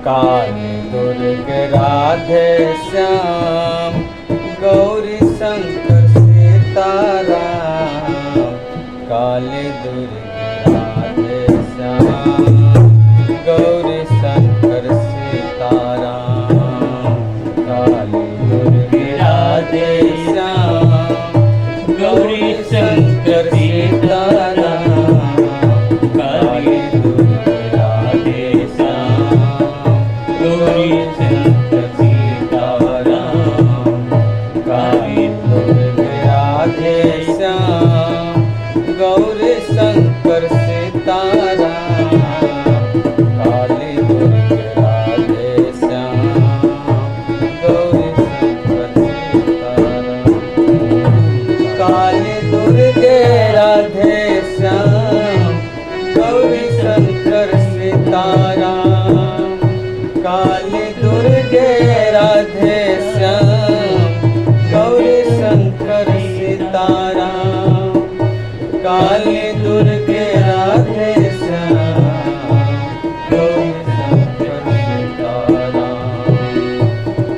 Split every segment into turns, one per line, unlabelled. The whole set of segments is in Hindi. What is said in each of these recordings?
काली दुर्गे राधे श्याम गौरी शंकर सीताराम। काली दुर्गे राधे श्याम गौरी शंकर सीताराम। काली दुर्गे राधे श्याम गौरी शंकर सीताराम। काली दुर्गे राधे श्याम गौरी शंकर सीताराम। काली दुर्गे राधे श्याम गौरी शंकर सीताराम। काली दुर्गे राधे श्याम गौरी शंकर सीताराम। काली दुर्गे राधे श्याम गौरी शंकर सीताराम। काली दुर्गे राधे श्याम गौरी शंकर सीताराम। काली दुर्गे राधे श्याम गौरी शंकर सीताराम।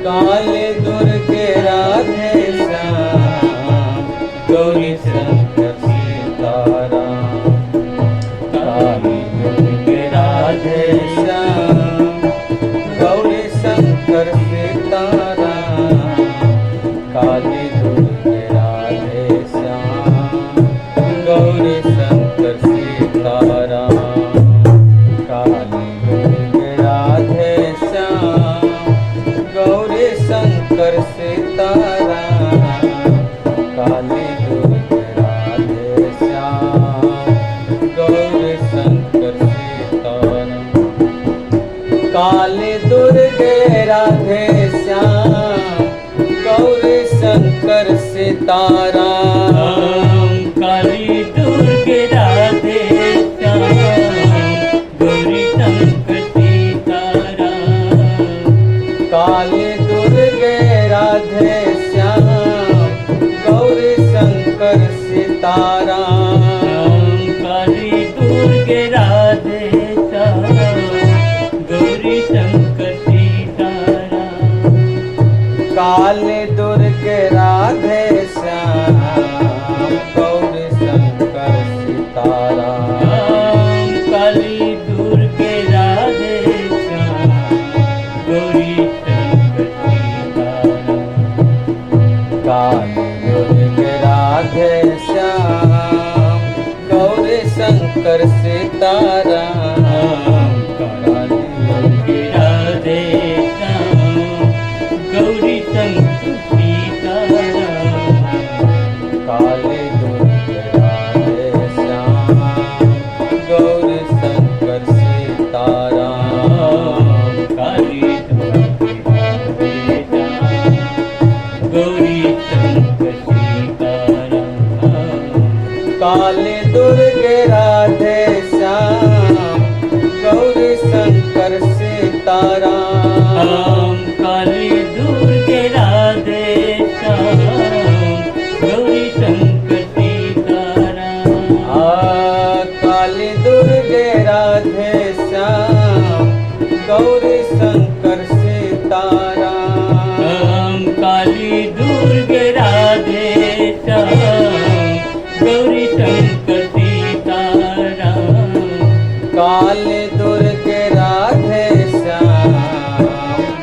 काली दुर्गे राधे श्याम गौरी शंकर सीताराम। काली दुर्गे राधे श्याम गौरी शंकर सीताराम। काली दुर्गे राधे श्याम गौरी शंकर सीताराम। काली दुर्गे राधे श्याम गौरी शंकर सीताराम। काली दुर्गे राधे श्याम गौरी शंकर सीताराम। काली दुर्गे राधे श्याम गौरी शंकर सीताराम।
काली दुर्गे राधे श्याम गौरी शंकर सीताराम।
काली दुर्गे राधे श्याम गौरी शंकर सीताराम।
काली दुर्गे राधे श्याम गौरी शंकर सीताराम।
काली दुर्गे राधे श्याम गौरी शंकर सीताराम।
काली दुर्गे राधे श्याम गौरी शंकर सीताराम।
काली दुर्गे राधे श्याम गौरी शंकर सीताराम। काली
दुर्गे राधे श्याम गौरी शंकर सीताराम।
काली दुर्गे राधे श्याम गौरी शंकर सीताराम।
काली दुर्गे राधे श्याम गौरी शंकर सीताराम।
काली दुर्गे राधे श्याम गौरी शंकर सीताराम।
काली दुर्गे राधे श्याम गौरी शंकर सीताराम।
काली दुर्गे राधे श्याम गौरी शंकर सीताराम।
काली दुर्गे राधे श्याम गौरी शंकर सीताराम।
काली दुर्गे राधे श्याम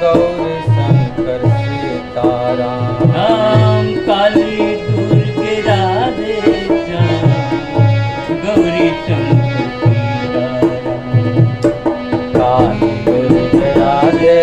गौरी शंकर सीताराम।
काली दुर्गे राधे श्याम गौरी शंकर सीताराम।
काली दुर्गे राधे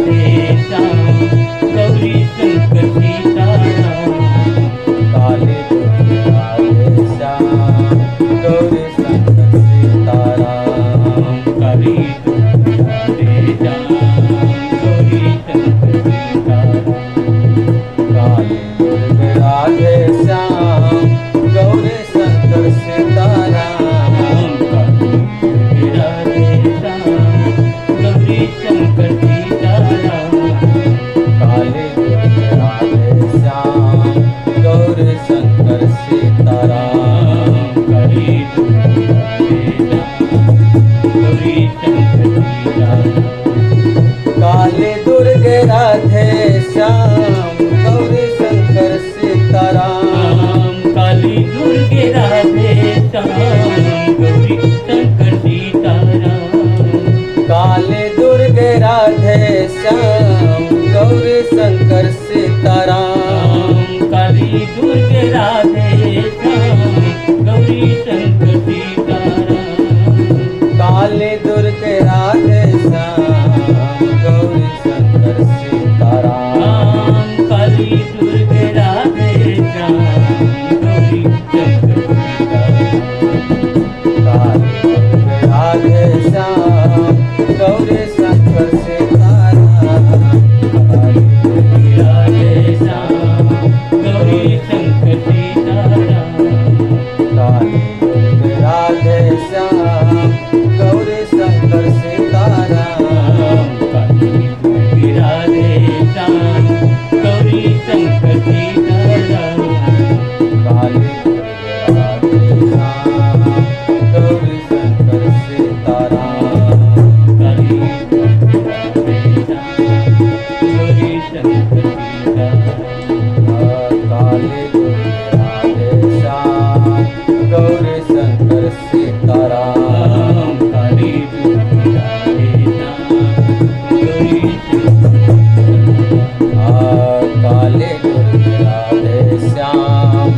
राधे श्याम गौरी शंकर सीताराम
काली दुर्गे राधे श्याम गौरी शंकर सीताराम
काली दुर्गे राधे श्याम गौरी शंकर सीताराम
काली दुर्गे राधे श्याम गौरी शंकर सीताराम
काली राधे श्याम गौरी शंकर सीताराम
काली दुर्गे राधे श्याम गौरी शंकर सीताराम
काली दुर्गे राधे श्याम गौरी शंकर सीताराम
काली दुर्गे राधे श्याम गौरी शंकर सीताराम
काली दुर्गे राधे श्याम गौरी शंकर सीताराम
काली दुर्गे राधे श्याम गौरी शंकर सीताराम
काली दुर्गे राधे श्याम गौरी शंकर सीताराम
काली दुर्गे राधे श्याम गौरी शंकर सीताराम
काली दुर्गे राधे श्याम गौरी शंकर सीताराम
काली दुर्गे राधे श्याम गौरी शंकर सीताराम
काली दुर्गे राधे श्याम गौरी शंकर सीताराम
काली दुर्गे राधे श्याम गौरी शंकर सीताराम
काली दुर्गे राधे श्याम गौरी शंकर सीताराम
काली दुर्गे राधे श्याम गौरी शंकर सीताराम
काली दुर्गे राधे श्याम गौरी शंकर सीताराम
काली दुर्गे राधे श्याम गौरी शंकर सीताराम
काली दुर्गे राधे श्याम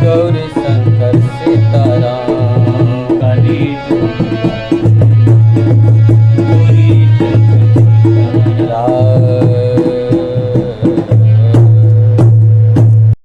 गौरी शंकर सीताराम
काली दुर्गे राधे श्याम गौरी शंकर सीताराम